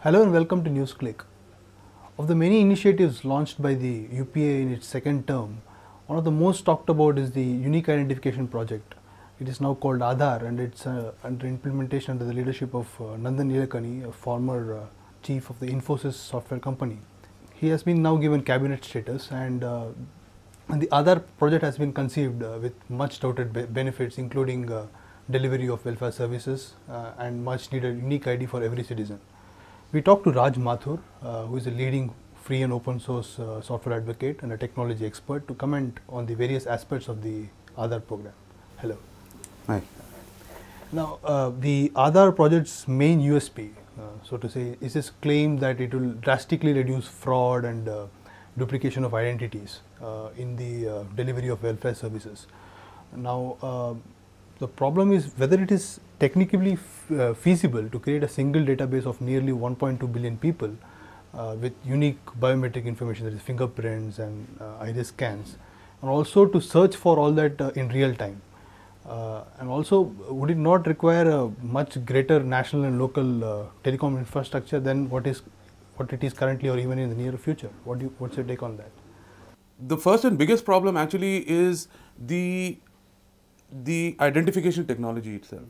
Hello and welcome to NewsClick. Of the many initiatives launched by the UPA in its second term, one of the most talked about is the Unique Identification Project. It is now called Adhaar and it's under implementation under the leadership of Nandan Nilekani, a former chief of the Infosys software company. He has been now given cabinet status and the Adhaar project has been conceived with much touted benefits, including delivery of welfare services and much needed unique ID for every citizen. We talked to Raj Mathur, who is a leading free and open source software advocate and a technology expert, to comment on the various aspects of the Aadhaar program. Hello. Hi. Now, the Aadhaar project's main USP, so to say, is this claim that it will drastically reduce fraud and duplication of identities in the delivery of welfare services. Now, the problem is whether it is technically feasible to create a single database of nearly 1.2 billion people with unique biometric information, that is fingerprints and iris scans, and also to search for all that in real time. And also, would it not require a much greater national and local telecom infrastructure than what it is currently or even in the near future? What's your take on that? The first and biggest problem actually is the identification technology itself.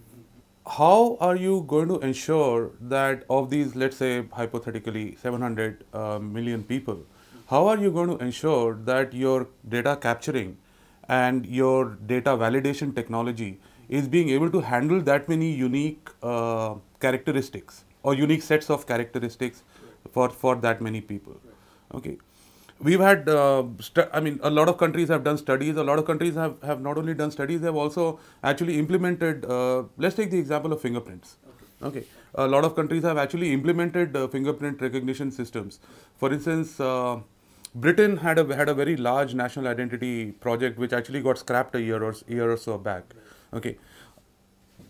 How are you going to ensure that of these, let's say hypothetically 700 million people, how are you going to ensure that your data capturing and your data validation technology is being able to handle that many unique characteristics or unique sets of characteristics for that many people? Okay. We've had, a lot of countries have done studies. A lot of countries have not only done studies, they have also actually implemented, let's take the example of fingerprints. Okay. A lot of countries have actually implemented fingerprint recognition systems. For instance, Britain had a very large national identity project which actually got scrapped a year or so back. Okay.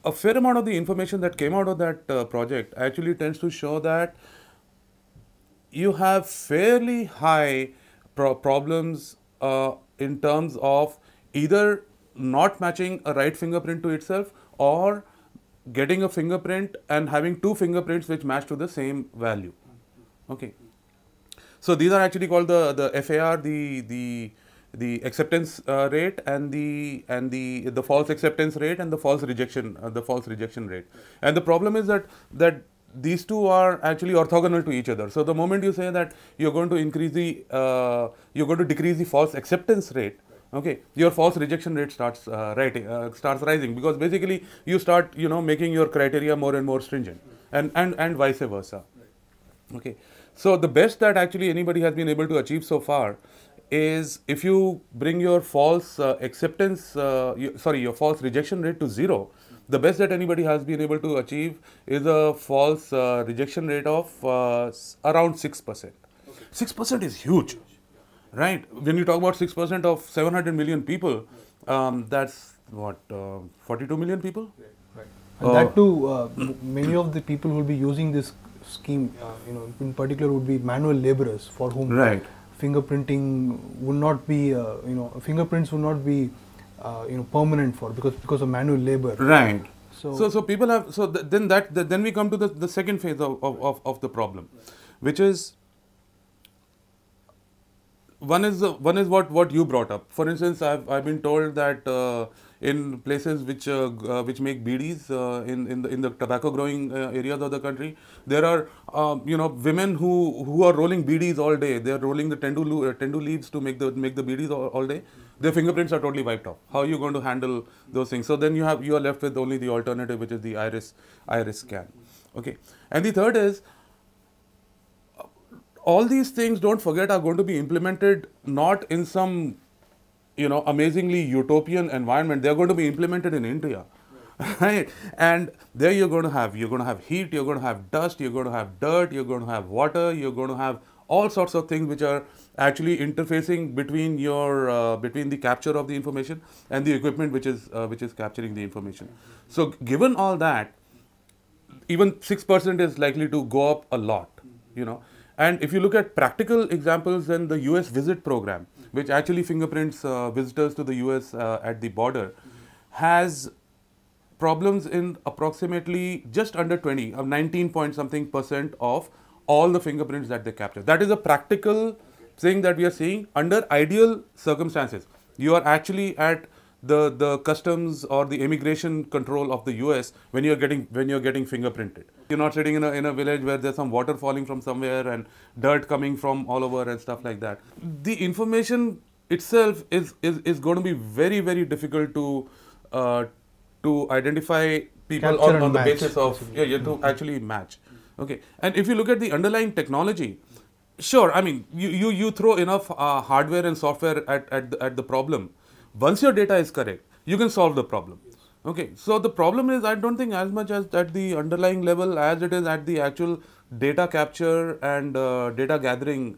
A fair amount of the information that came out of that project actually tends to show that you have fairly high problems in terms of either not matching a right fingerprint to itself or getting a fingerprint and having two fingerprints which match to the same value. Okay. So these are actually called the FAR, the acceptance rate, and the false acceptance rate and the false rejection rate. And the problem is that these two are actually orthogonal to each other. So the moment you say that you're going to decrease the false acceptance rate, okay, your false rejection rate starts rising, because basically you start making your criteria more and more stringent, and vice versa. Okay, so the best that actually anybody has been able to achieve so far is if you bring your false your false rejection rate to 0. The best that anybody has been able to achieve is a false rejection rate of around 6%. 6% is huge, right? When you talk about 6% of 700 million people, that's what, 42 million people? Right. And that too, many of the people who will be using this scheme, in particular, would be manual laborers for whom fingerprinting would not be, fingerprints would not be permanent for because of manual labor. Right. So people have, then we come to the second phase of the problem, which is one is what you brought up. For instance, I've been told that in places which make BDs in the tobacco growing areas of the country, there are women who are rolling BDs all day. They are rolling the tendu leaves to make the BDs all day. Their fingerprints are totally wiped off. How are you going to handle those things? So then you are left with only the alternative, which is the iris scan. Okay, and the third is, all these things, don't forget, are going to be implemented not in some amazingly utopian environment. They are going to be implemented in India, right? And there you're going to have heat, you're going to have dust, you're going to have dirt, you're going to have water, you're going to have all sorts of things which are actually interfacing between your between the capture of the information and the equipment which is capturing the information. So given all that, even 6% is likely to go up a lot, And if you look at practical examples, then the US visit program, which actually fingerprints visitors to the US at the border, has problems in approximately just under 19 point something % of all the fingerprints that they capture. That is a practical thing that we are seeing under ideal circumstances. You are actually at the customs or the immigration control of the US when you're getting fingerprinted. You're not sitting in a village where there's some water falling from somewhere and dirt coming from all over and stuff like that. The information itself is going to be very, very difficult to identify people on the basis of to actually match. Okay, and if you look at the underlying technology, sure, I mean you throw enough hardware and software at the problem. Once your data is correct, you can solve the problem. Okay, so the problem is, I don't think as much as at the underlying level as it is at the actual data capture and data gathering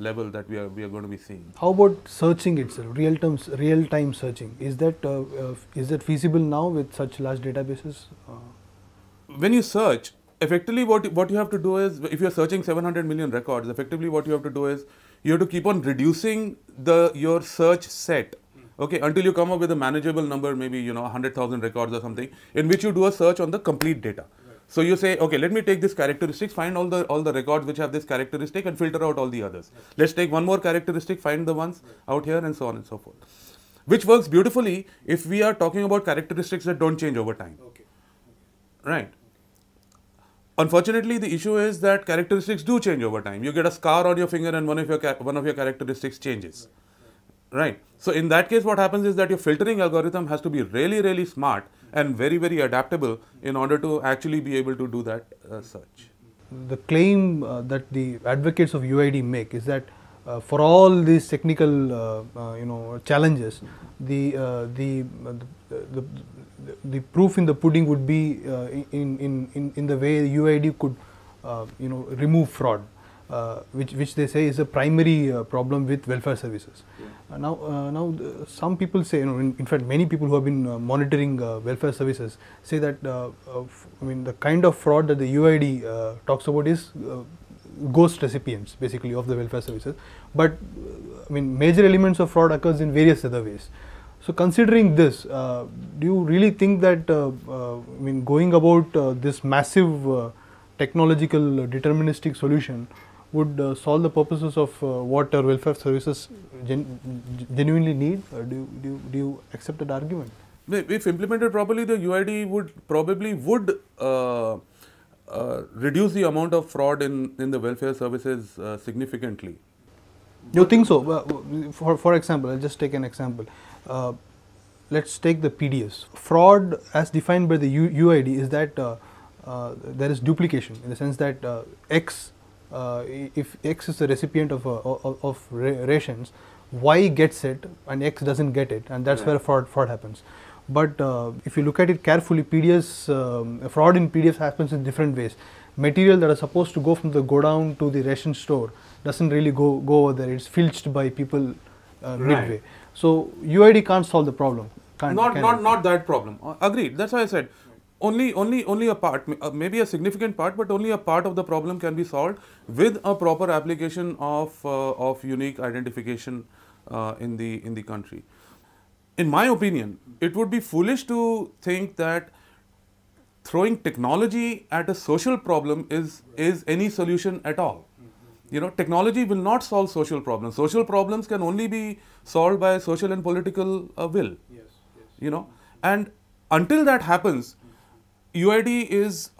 level that we are going to be seeing. How about searching itself, real time searching? Is that feasible now with such large databases? When you search, effectively what you have to do is, if you are searching 700 million records, effectively what you have to do is you have to keep on reducing your search set. Okay, until you come up with a manageable number, maybe 100,000 records or something, in which you do a search on the complete data. Right. So you say, okay, let me take this characteristics, find all the records which have this characteristic, and filter out all the others. Right. Let's take one more characteristic, find the ones out here, and so on and so forth. Which works beautifully if we are talking about characteristics that don't change over time. Okay. Right. Unfortunately, the issue is that characteristics do change over time. You get a scar on your finger, and one of your characteristics changes. Right. So in that case, what happens is that your filtering algorithm has to be really, really smart and very, very adaptable in order to actually be able to do that search. The claim that the advocates of UID make is that for all these technical challenges, the proof in the pudding would be in the way UID could remove fraud. Which they say is a primary problem with welfare services. Yeah. Now some people say, in fact many people who have been monitoring welfare services say that the kind of fraud that the UID talks about is ghost recipients basically of the welfare services, but major elements of fraud occurs in various other ways. So considering this, do you really think that going about this massive technological deterministic solution would solve the purposes of what our welfare services genuinely need? Do you accept that argument? If implemented properly, the UID would probably reduce the amount of fraud in the welfare services significantly. You think so? For example, I'll just take an example. Let's take the PDS. Fraud as defined by the UID is that there is duplication, in the sense that if X is the recipient of rations, Y gets it and X doesn't get it, and that's where fraud happens. But if you look at it carefully, fraud in PDS happens in different ways. Material that is supposed to go from the godown to the ration store doesn't really go over there. It's filched by people midway. So UID can't solve the problem. Not that problem. Agreed. That's why I said only a part, maybe a significant part, but only a part of the problem can be solved with a proper application of unique identification in the country. In my opinion, it would be foolish to think that throwing technology at a social problem is any solution at all. Technology will not solve social problems. Social problems can only be solved by social and political will. Yes. And until that happens, UID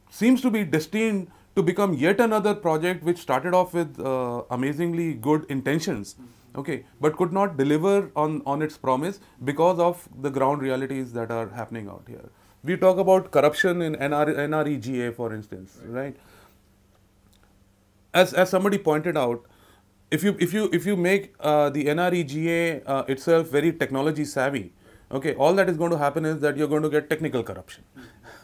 seems to be destined to become yet another project which started off with amazingly good intentions, okay, but could not deliver on its promise because of the ground realities that are happening out here. We talk about corruption in NREGA, for instance, right? As somebody pointed out, if you make the NREGA itself very technology savvy, okay, all that is going to happen is that you're going to get technical corruption.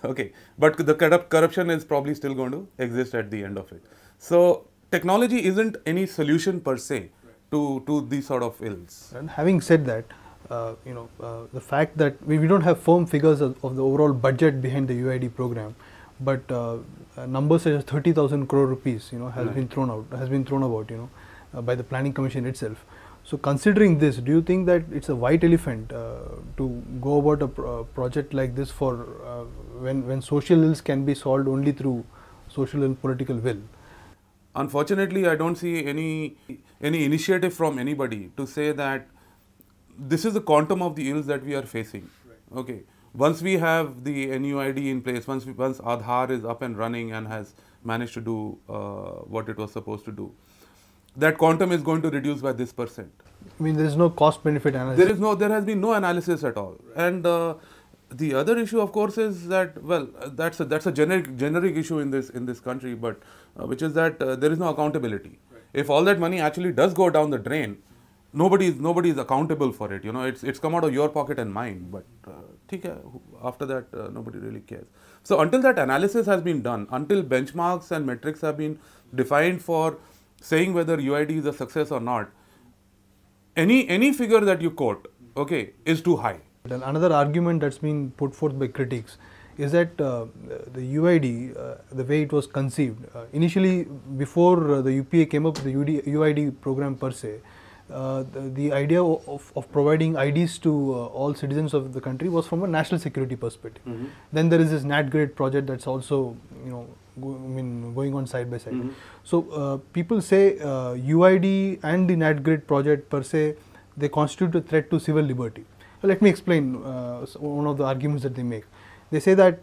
Okay, but the corruption is probably still going to exist at the end of it. So technology isn't any solution per se to these sort of ills. And having said that, the fact that we don't have firm figures of the overall budget behind the UID program, but numbers such as 30,000 crore rupees, has been thrown about, by the Planning Commission itself. So considering this, do you think that it's a white elephant to go about a project like this for when social ills can be solved only through social and political will? unfortunately, I don't see any initiative from anybody to say that this is the quantum of the ills that we are facing. Right. Okay. Once we have the UID in place, once Adhaar is up and running and has managed to do what it was supposed to do, that quantum is going to reduce by this %. I mean, there is no cost benefit analysis. There has been no analysis at all. And the other issue, of course, is that, well, that's a generic issue in this country, but which is that there is no accountability. Right. If all that money actually does go down the drain, nobody is accountable for it. You know, it's come out of your pocket and mine, but after that nobody really cares. So until that analysis has been done, until benchmarks and metrics have been defined for saying whether UID is a success or not, any figure that you quote, okay, is too high. And another argument that's been put forth by critics is that the UID, the way it was conceived, initially before the UPA came up with the UID program per se, the idea of providing IDs to all citizens of the country was from a national security perspective. Mm-hmm. Then there is this NAT-grade project that's also, you know, going on side by side. Mm-hmm. So people say UID and the NAT-grade project per se, they constitute a threat to civil liberty. So let me explain one of the arguments that they make. They say that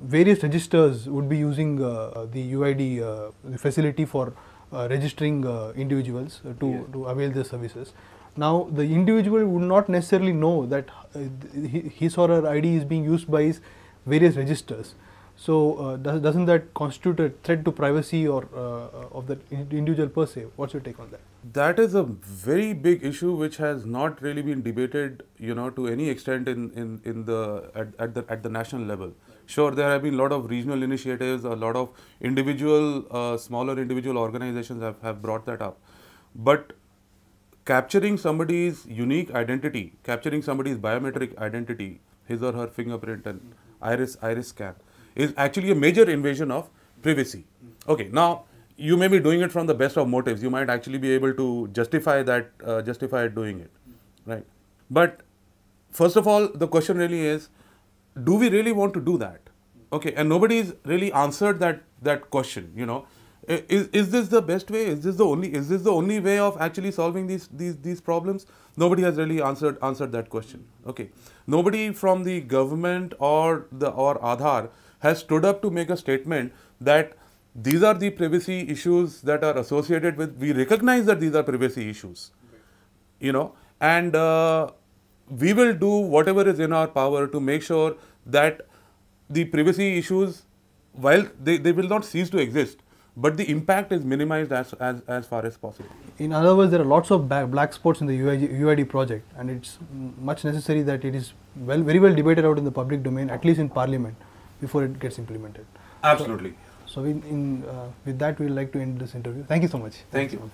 various registers would be using the UID the facility for registering individuals to avail their services. Now, the individual would not necessarily know that his or her ID is being used by his various registers. So, doesn't that constitute a threat to privacy or of the individual per se? What's your take on that? That is a very big issue which has not really been debated, you know, to any extent at the national level. Sure, there have been a lot of regional initiatives, a lot of smaller individual organizations have brought that up. But capturing somebody's unique identity, capturing somebody's biometric identity, his or her fingerprint and iris scan, is actually a major invasion of privacy. Okay, now you may be doing it from the best of motives. You might actually be able to justify doing it, right? But first of all, the question really is, do we really want to do that? Okay, and nobody's really answered that question. You know, is this the best way? Is this the only way of actually solving these problems? Nobody has really answered that question. Okay, nobody from the government or Aadhaar has stood up to make a statement that these are the privacy issues that are associated with. We recognize that these are privacy issues, you know, and we will do whatever is in our power to make sure that the privacy issues, while they will not cease to exist, but the impact is minimized as far as possible. In other words, there are lots of black spots in the UID project, and it's much necessary that it is very well debated out in the public domain, at least in Parliament, before it gets implemented. Absolutely. So with that, we would like to end this interview. Thank you so much. Thank you.